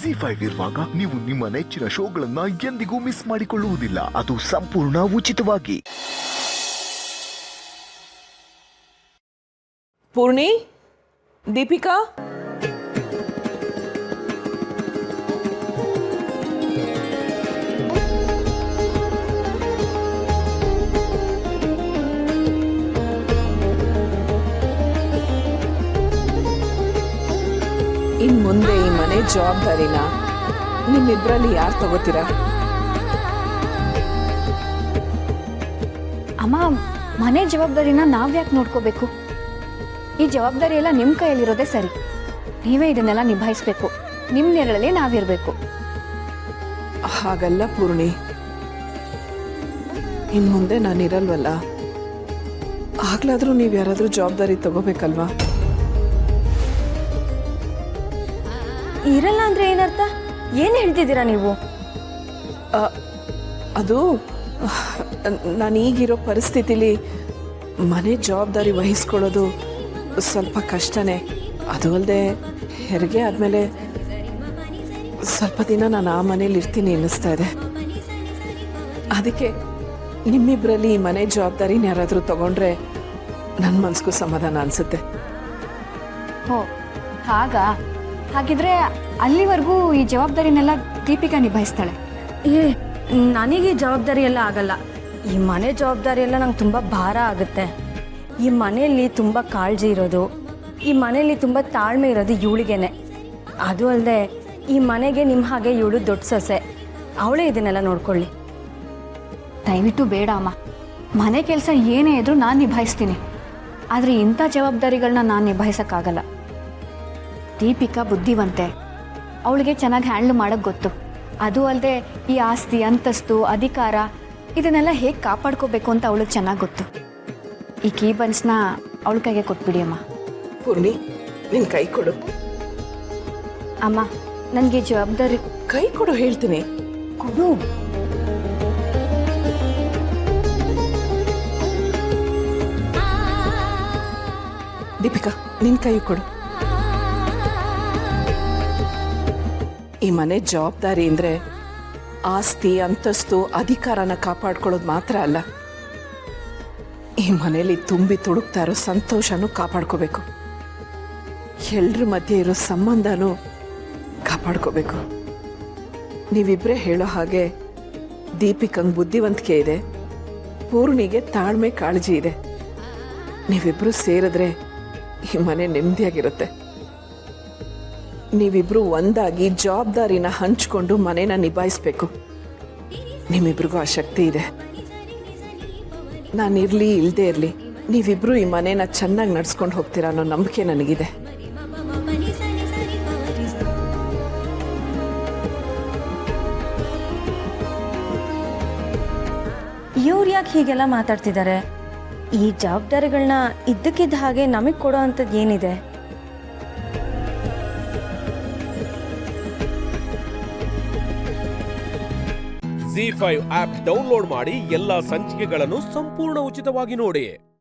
ಜಿ5 ಇರುವಾಗ ನೀವು ನಿಮ್ಮ ನೆಚ್ಚಿನ ಶೋಗಳನ್ನ ಎಂದಿಗೂ ಮಿಸ್ ಮಾಡಿಕೊಳ್ಳುವುದಿಲ್ಲ. ಅದು ಸಂಪೂರ್ಣ ಉಚಿತವಾಗಿ. ಪೂರ್ಣಿ, ದೀಪಿಕಾ, ಇನ್ ಮುಂದೆ ಈ ಮನೆ ಜವಾಬ್ದಾರಿನ ನಿಮ್ಮಿಬ್ರಲ್ಲಿ ಯಾರು ತಗೋತೀರಾ? ಅಮ್ಮ, ಮನೆ ಜವಾಬ್ದಾರಿನ ನಾವ್ಯಾಕೆ ನೋಡ್ಕೋಬೇಕು? ಈ ಜವಾಬ್ದಾರಿ ಎಲ್ಲ ನಿಮ್ಮ ಕೈಯಲ್ಲಿರೋದೇ ಸರಿ. ನೀವೇ ಇದನ್ನೆಲ್ಲ ನಿಭಾಯಿಸ್ಬೇಕು. ನಿಮ್ಮ ನೆರಳಲ್ಲಿ ನಾವಿರ್ಬೇಕು. ಹಾಗಲ್ಲ ಪೂರ್ಣಿ, ಇನ್ ಮುಂದೆ ನಾನಿರಲ್ವಲ್ಲ, ಆಗ್ಲಾದ್ರೂ ನೀವು ಯಾರಾದ್ರೂ ಜವಾಬ್ದಾರಿ ತಗೋಬೇಕಲ್ವಾ? ಇರಲ್ಲ ಅಂದ್ರೆ ಏನರ್ಥ? ಏನು ಹೇಳ್ತಿದ್ದೀರಾ ನೀವು? ಅದು ನಾನು ಈಗಿರೋ ಪರಿಸ್ಥಿತಿಲಿ ಮನೆ ಜವಾಬ್ದಾರಿ ವಹಿಸ್ಕೊಳ್ಳೋದು ಸ್ವಲ್ಪ ಕಷ್ಟನೇ. ಅದು ಅಲ್ಲದೆ ಹೆರಿಗೆ ಆದಮೇಲೆ ಸ್ವಲ್ಪ ದಿನ ನಾನು ಆ ಮನೇಲಿ ಇರ್ತೀನಿ ಅನ್ನಿಸ್ತಾ ಇದೆ. ಅದಕ್ಕೆ ನಿಮ್ಮಿಬ್ಬರಲ್ಲಿ ಈ ಮನೆ ಜವಾಬ್ದಾರಿನ ಯಾರಾದರೂ ತಗೊಂಡ್ರೆ ನನ್ನ ಮನಸ್ಸಿಗೂ ಸಮಾಧಾನ ಅನಿಸುತ್ತೆ. ಹೋ, ಹಾಗಿದ್ರೆ ಅಲ್ಲಿವರೆಗೂ ಈ ಜವಾಬ್ದಾರಿನೆಲ್ಲ ದೀಪಿಕಾ ನಿಭಾಯಿಸ್ತಾಳೆ. ನನಗೆ ಈ ಜವಾಬ್ದಾರಿ ಎಲ್ಲ ಆಗಲ್ಲ. ಈ ಮನೆ ಜವಾಬ್ದಾರಿ ಎಲ್ಲ ನಂಗೆ ತುಂಬ ಭಾರ ಆಗುತ್ತೆ. ಈ ಮನೆಯಲ್ಲಿ ತುಂಬ ಕಾಳಜಿ ಇರೋದು, ಈ ಮನೆಯಲ್ಲಿ ತುಂಬ ತಾಳ್ಮೆ ಇರೋದು ಇವಳಿಗೇನೆ. ಅದು ಅಲ್ಲದೆ ಈ ಮನೆಗೆ ನಿಮ್ಮ ಹಾಗೆ ಇವಳು ದೊಡ್ಡ ಸೊಸೆ, ಅವಳೇ ಇದನ್ನೆಲ್ಲ ನೋಡ್ಕೊಳ್ಳಿ. ದಯವಿಟ್ಟು ಬೇಡ ಅಮ್ಮ. ಮನೆ ಕೆಲಸ ಏನೇ ಇದ್ರೂ ನಾನು ನಿಭಾಯಿಸ್ತೀನಿ. ಆದರೆ ಇಂಥ ಜವಾಬ್ದಾರಿಗಳನ್ನ ನಾನು ನಿಭಾಯಿಸೋಕ್ಕಾಗಲ್ಲ. ದೀಪಿಕಾ ಬುದ್ಧಿವಂತೆ, ಅವಳಿಗೆ ಚೆನ್ನಾಗಿ ಹ್ಯಾಂಡ್ಲ್ ಮಾಡೋಕ್ಕೆ ಗೊತ್ತು. ಅದು ಅಲ್ಲದೆ ಈ ಆಸ್ತಿ, ಅಂತಸ್ತು, ಅಧಿಕಾರ ಇದನ್ನೆಲ್ಲ ಹೇಗೆ ಕಾಪಾಡ್ಕೋಬೇಕು ಅಂತ ಅವಳಿಗೆ ಚೆನ್ನಾಗಿ ಗೊತ್ತು. ಈ ಕೀ ಬನ್ಸ್ನ ಅವಳ ಕೈಗೆ ಕೊಟ್ಬಿಡಿ ಅಮ್ಮ. ಪೂರ್ಣಿ, ನಿನ್ನ ಕೈ ಕೊಡು. ಅಮ್ಮ, ನನಗೆ ಜವಾಬ್ದಾರಿ ಕೈ ಕೊಡು ಹೇಳ್ತೀನಿ. ಕೊಡು. ದೀಪಿಕಾ, ನಿನ್ನ ಕೈ ಕೊಡು. ಈ ಮನೆ ಜವಾಬ್ದಾರಿ ಅಂದರೆ ಆಸ್ತಿ, ಅಂತಸ್ತು, ಅಧಿಕಾರನ ಕಾಪಾಡ್ಕೊಳ್ಳೋದು ಮಾತ್ರ ಅಲ್ಲ, ಈ ಮನೆಯಲ್ಲಿ ತುಂಬಿ ತುಡುಕ್ತಾ ಇರೋ ಸಂತೋಷನೂ ಕಾಪಾಡ್ಕೋಬೇಕು. ಎಲ್ರ ಮಧ್ಯೆ ಇರೋ ಸಂಬಂಧನೂ ಕಾಪಾಡ್ಕೋಬೇಕು. ನೀವಿಬ್ಬರೇ ಹೇಳೋ ಹಾಗೆ ದೀಪಿಕಂಗೆ ಬುದ್ಧಿವಂತಿಕೆ ಇದೆ, ಪೂರ್ಣಿಗೆ ತಾಳ್ಮೆ, ಕಾಳಜಿ ಇದೆ. ನೀವಿಬ್ಬರು ಸೇರಿದ್ರೆ ಈ ಮನೆ ನೆಮ್ಮದಿಯಾಗಿರುತ್ತೆ. ನೀವಿಬ್ರು ಒಂದಾಗಿ ಜವಾಬ್ದಾರಿನ ಹಂಚ್ಕೊಂಡು ಮನೇನ ನಿಭಾಯಿಸ್ಬೇಕು. ನಿಮ್ಮಿಬ್ರಿಗೂ ಆ ಶಕ್ತಿ ಇದೆ. ನಾನಿರಲಿ ಇಲ್ಲದೆ ಇರಲಿ, ನೀವಿಬ್ರು ಈ ಮನೇನ ಚೆನ್ನಾಗಿ ನಡ್ಸ್ಕೊಂಡು ಹೋಗ್ತೀರಾ ಅನ್ನೋ ನಂಬಿಕೆ ನನಗಿದೆ. ಇವ್ರು ಯಾಕೆ ಹೀಗೆಲ್ಲ ಮಾತಾಡ್ತಿದ್ದಾರೆ? ಈ ಜವಾಬ್ದಾರಿಗಳನ್ನ ಇದ್ದಕ್ಕಿದ್ದ ಹಾಗೆ ನಮಗೆ ಕೊಡೋ ಅಂಥದ್ದು ಏನಿದೆ? ಜಿ5 ಆಪ್ ಡೌನ್ಲೋಡ್ ಮಾಡಿ ಎಲ್ಲಾ ಸಂಚಿಕೆಗಳನ್ನು ಸಂಪೂರ್ಣ ಉಚಿತವಾಗಿ ನೋಡಿ.